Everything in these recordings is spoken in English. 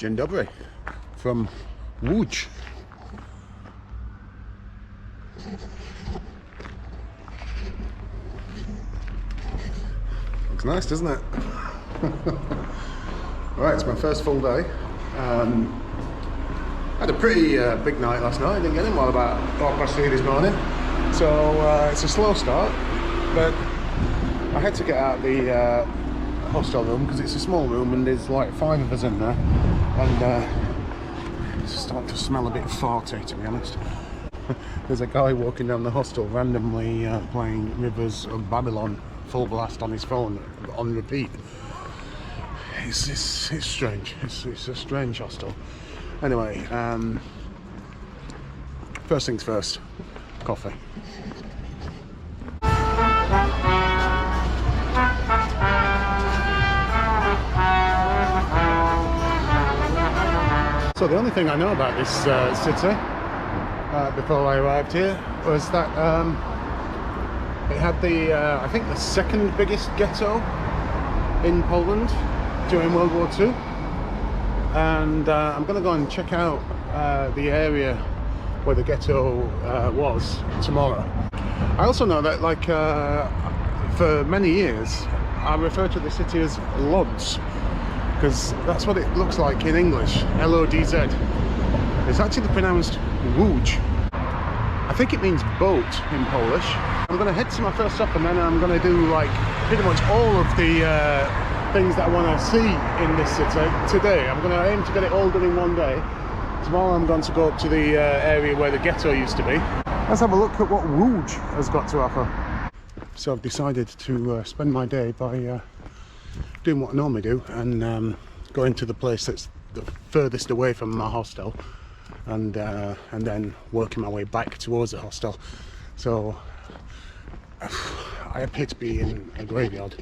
Dzień dobry from Łódź. Looks nice, doesn't it? Right, it's my first full day. Had a pretty big night last night. I didn't get in while about 3:30 this morning. So it's a slow start, but I had to get out of the hostel room because it's a small room and there's like 5 of us in there, and it's starting to smell a bit farty, to be honest. There's a guy walking down the hostel randomly playing Rivers of Babylon full blast on his phone on repeat. It's strange. It's a strange hostel. Anyway, first things first, coffee. So the only thing I know about this city before I arrived here was that it had I think the second biggest ghetto in Poland during World War II, and I'm going to go and check out the area where the ghetto was tomorrow. I also know that, like, for many years I referred to the city as Lodz, because that's what it looks like in English, L-O-D-Z. It's actually pronounced Łódź. I think it means boat in Polish. I'm going to head to my first stop, and then I'm going to do like pretty much all of the things that I want to see in this city today. I'm going to aim to get it all done in one day. Tomorrow I'm going to go up to the area where the ghetto used to be. Let's have a look at what Łódź has got to offer. So I've decided to spend my day by doing what I normally do and going to the place that's the furthest away from my hostel, and then working my way back towards the hostel. So I appear to be in a graveyard.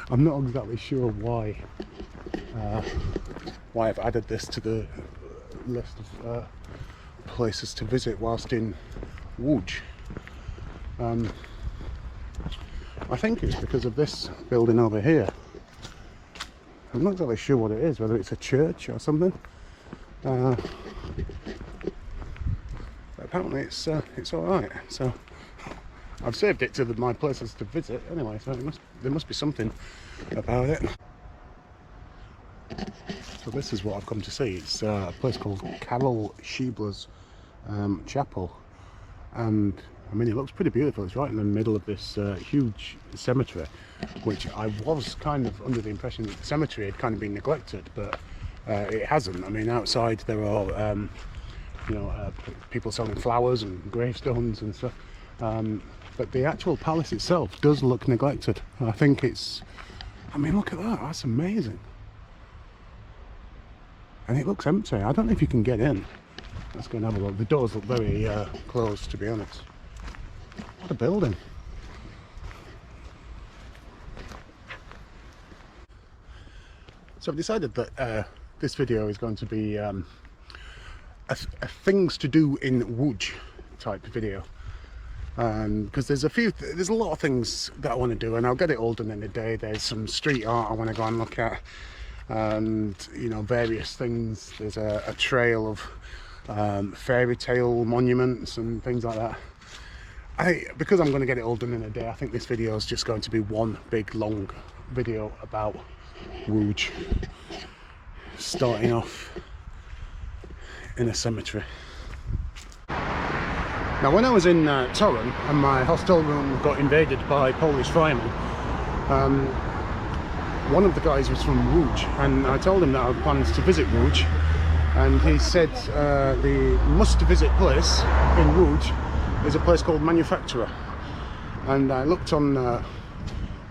I'm not exactly sure why I've added this to the list of places to visit whilst in Łódź. I think it's because of this building over here. I'm not exactly sure what it is, whether it's a church or something. But apparently it's all right. So I've saved it to my places to visit anyway. So there must be something about it. So this is what I've come to see. It's a place called Karol Schiebler's Chapel, and I mean, it looks pretty beautiful. It's right in the middle of this huge cemetery, which I was kind of under the impression that the cemetery had kind of been neglected, but it hasn't. I mean, outside there are people selling flowers and gravestones and stuff, but the actual palace itself does look neglected. I think I mean, look at that, that's amazing. And it looks empty. I don't know if you can get in. Let's go and have a look. The doors look very closed, to be honest. What a building. So I've decided that this video is going to be a things to do in Łódź type video, because there's a lot of things that I want to do, and I'll get it all done in a day. There's some street art I want to go and look at, and various things. There's a trail of fairy tale monuments and things like that. Because I'm going to get it all done in a day, I think this video is just going to be one big long video about Łódź, starting off in a cemetery. Now, when I was in Torun and my hostel room got invaded by Polish firemen, one of the guys was from Łódź, and I told him that I had plans to visit Łódź, and he said the must-visit place in Łódź is a place called Manufaktura. And I looked on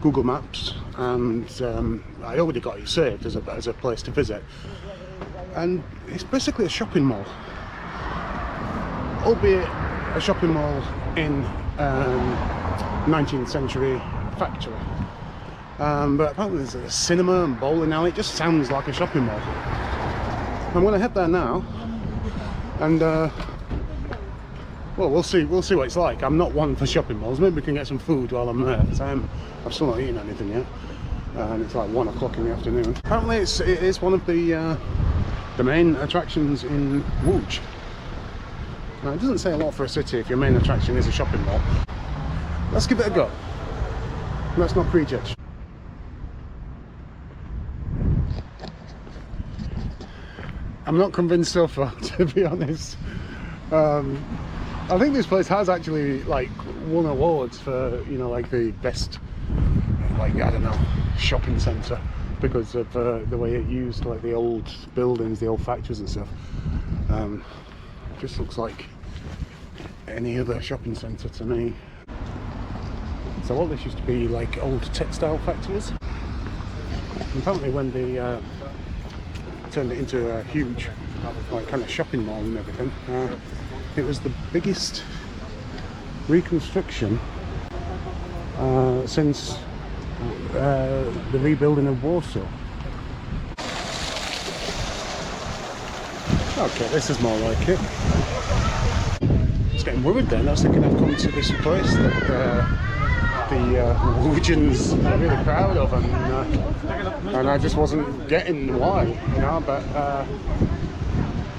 Google Maps, and I already got it saved as a place to visit, and it's basically a shopping mall, albeit a shopping mall in 19th century factory. But apparently there's a cinema and bowling alley. It just sounds like a shopping mall. I'm going to head there now, and well, we'll see what it's like. I'm not one for shopping malls. Maybe we can get some food while I'm there, because I've still not eaten anything yet. and it's like 1 o'clock in the afternoon. Apparently it is one of the main attractions in Łódź. Now, it doesn't say a lot for a city if your main attraction is a shopping mall. Let's give it a go. Let's not prejudge. I'm not convinced so far, to be honest. I think this place has actually like won awards for, you know, like the best, like, I don't know, shopping centre, because of the way it used like the old buildings, the old factories and stuff. Just looks like any other shopping centre to me. So all this used to be like old textile factories. And apparently when they turned it into a huge like kind of shopping mall and everything, it was the biggest reconstruction since the rebuilding of Warsaw. Okay, this is more like it. I was getting worried then. I was thinking I've come to this place that the Norwegians are really proud of, and I just wasn't getting why, you know. But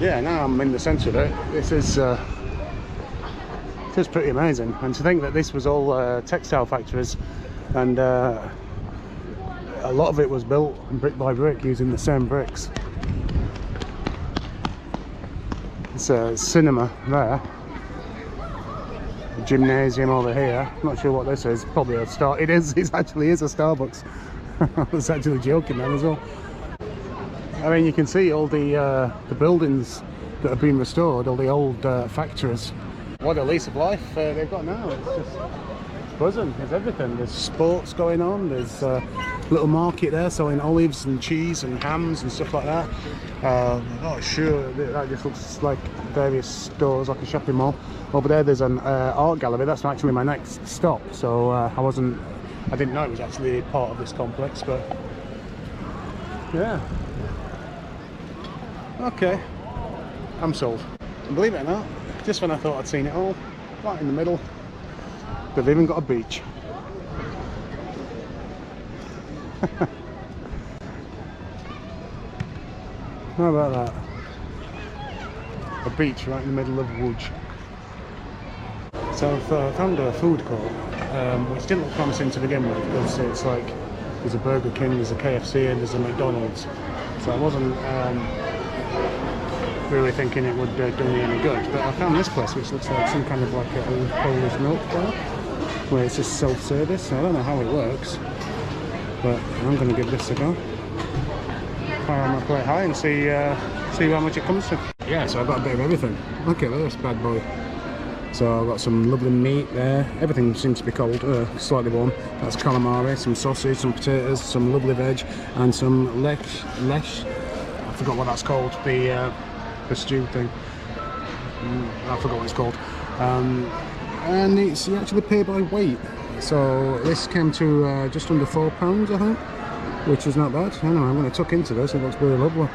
yeah, now I'm in the centre of it. This is pretty amazing, and to think that this was all textile factories, and a lot of it was built brick by brick using the same bricks. It's a cinema there, a gymnasium over here. I'm not sure what this is. Probably a Star. It actually is a Starbucks. I was actually joking then as well. I mean, you can see all the buildings that have been restored, all the old factories. What a lease of life they've got now. It's just buzzing. There's everything. There's sports going on. There's a little market there selling olives and cheese and hams and stuff like that. I'm not sure. That just looks like various stores, like a shopping mall. Over there, there's an art gallery. That's actually my next stop. So I didn't know it was actually part of this complex, but yeah. Okay, I'm sold. And believe it or not, just when I thought I'd seen it all, right in the middle, they've even got a beach. How about that? A beach right in the middle of Łódź. So I've found a food court, which didn't look promising to begin with, because it's like there's a Burger King, there's a KFC and there's a McDonald's. So I wasn't really thinking it would do me any good, but I found this place which looks like some kind of like an old Polish milk bar, where it's just self-service. So I don't know how it works, but I'm going to give this a go. Fire my plate high and see how much it comes to. Yeah, so I've got a bit of everything. Look at this bad boy. So I've got some lovely meat there. Everything seems to be cold, slightly warm. That's calamari, some sausage, some potatoes, some lovely veg, and some lesh. I forgot what that's called. The stew thing. I forgot what it's called. And you actually pay by weight. So this came to just under £4, I think, which is not bad. Anyway, I'm going to tuck into this. It looks really lovely.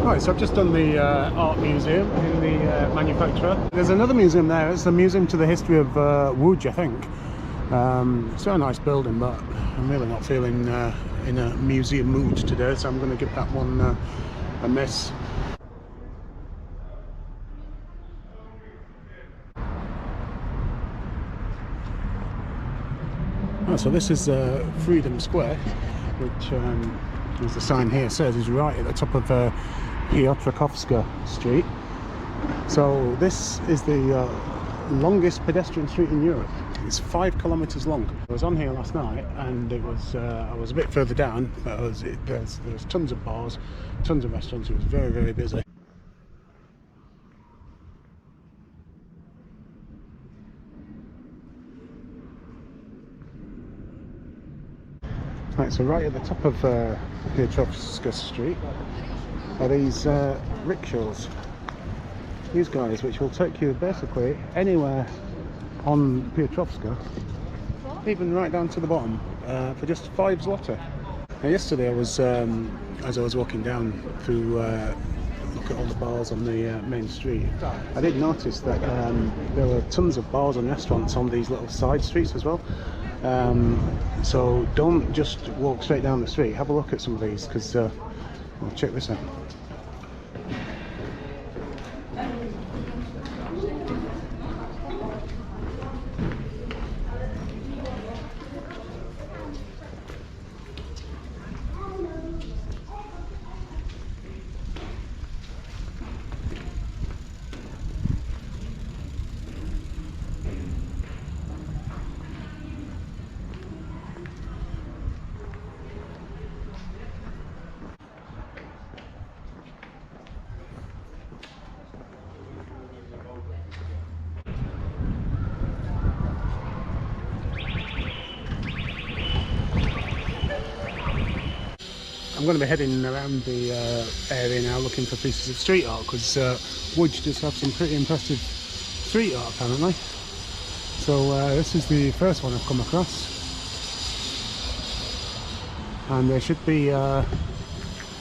Right, so I've just done the art museum in the Manufaktura. There's another museum there. It's the museum to the history of Łódź, I think. It's a nice building, but I'm really not feeling in a museum mood today, so I'm going to give that one a miss. Oh, so this is Freedom Square, which, as the sign here says, is right at the top of Piotrkowska street. So this is the longest pedestrian street in Europe. It's 5 kilometers long. I was on here last night, and it was I was a bit further down, but there was tons of bars, tons of restaurants. It was very, very busy. Right, so right at the top of Piotrkowska street are these rickshaws. These guys, which will take you basically anywhere on Piotrkowska even right down to the bottom, for just 5 zloty. Now yesterday I was, as I was walking down through, look at all the bars on the main street, I did notice that there were tons of bars and restaurants on these little side streets as well. So don't just walk straight down the street, have a look at some of these, because, well, check this out. I'm going to be heading around the area now looking for pieces of street art, because Łódź does have some pretty impressive street art apparently. So this is the first one I've come across, and there should be a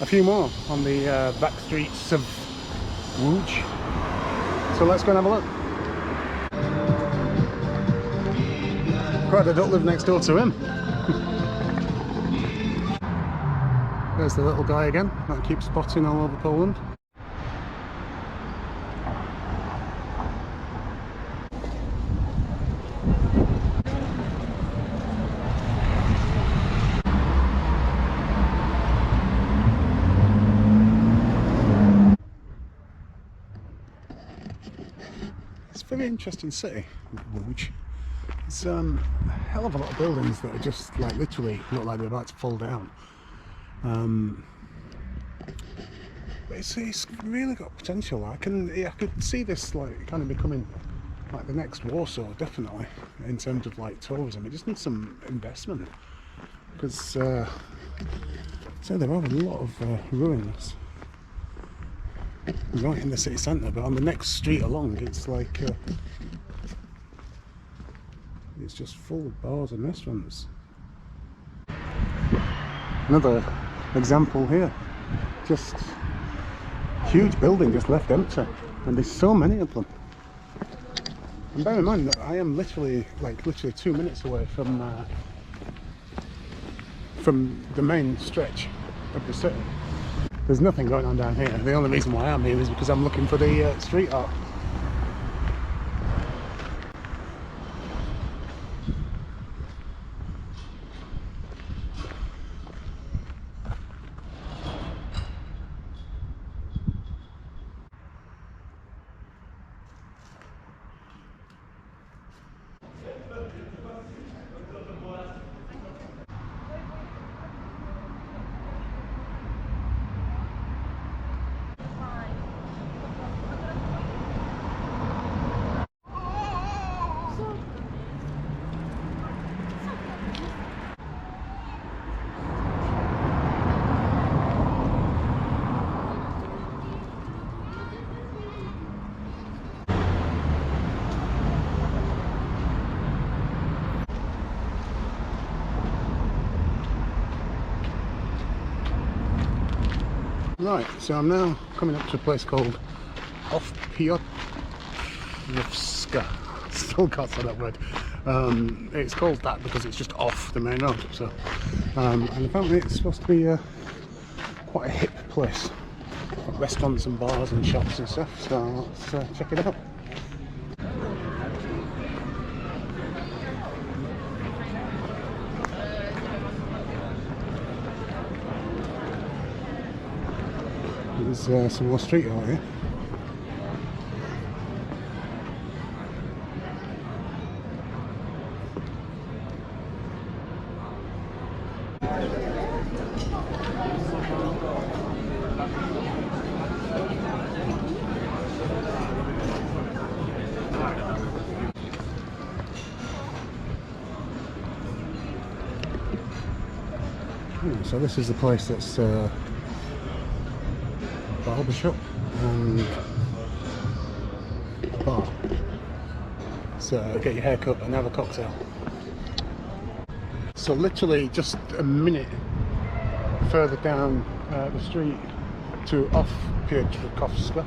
few more on the backstreets of Łódź. So let's go and have a look. Glad I don't live next door to him. There's the little guy again that I keep spotting all over Poland. It's a very interesting city, Łódź. There's a hell of a lot of buildings that are just like literally look like they're about to fall down. But it's really got potential. I could see this like kind of becoming like the next Warsaw, definitely, in terms of like tourism. It just needs some investment, because so there are a lot of ruins right in the city centre, but on the next street along it's like it's just full of bars and restaurants. Another example here, just huge building just left empty, and there's so many of them. And bear in mind that I am literally 2 minutes away from the main stretch of the city. There's nothing going on down here. The only reason why I'm here is because I'm looking for the street art. Right, so I'm now coming up to a place called Off Piotrkowska. Still can't say that word. It's called that because it's just off the main road. So, and apparently it's supposed to be quite a hip place, got restaurants and bars and shops and stuff. So let's check it out. There's some more street art here. So this is the place that's barber shop and bar. So get your hair cut and have a cocktail. So literally just a minute further down the street to off Piotrkowska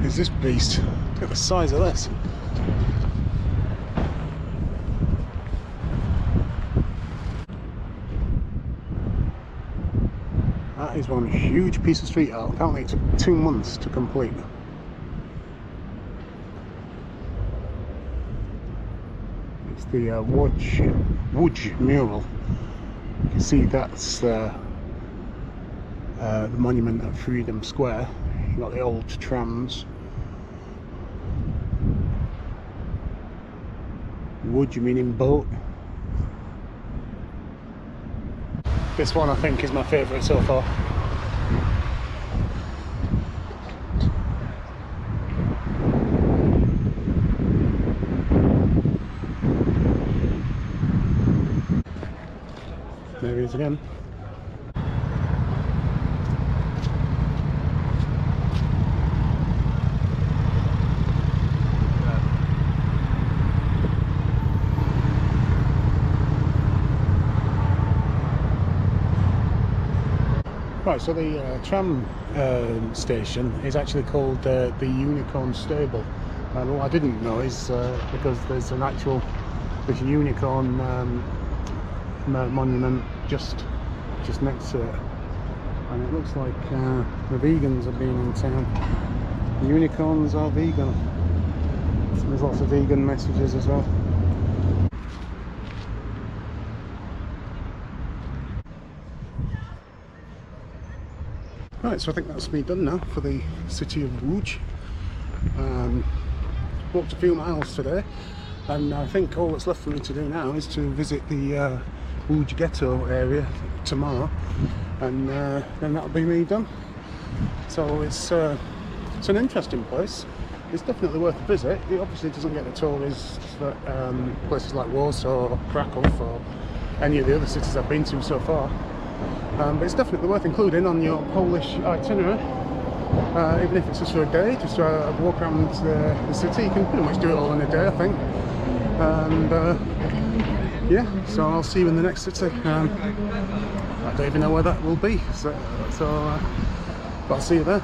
is this beast. Look at the size of this. That is one huge piece of street art. Apparently it took 2 months to complete. It's the Łódź mural. You can see that's the monument at Freedom Square. You've got the old trams. Łódź meaning boat. This one I think is my favourite so far. There he is again. Right, so the tram station is actually called the Unicorn Stable, and what I didn't know is because there's a unicorn monument just next to it, and it looks like the vegans have been in town. The unicorns are vegan. There's lots of vegan messages as well. Right, so I think that's me done now for the city of Łódź. Walked a few miles today, and I think all that's left for me to do now is to visit the Łódź ghetto area tomorrow, and then that'll be me done. So it's an interesting place. It's definitely worth a visit. It obviously doesn't get the tourists that places like Warsaw or Krakow or any of the other cities I've been to so far. But it's definitely worth including on your Polish itinerary, even if it's just for a day, just to walk around the city. You can pretty much do it all in a day, I think. And yeah, so I'll see you in the next city. I don't even know where that will be, so but I'll see you there.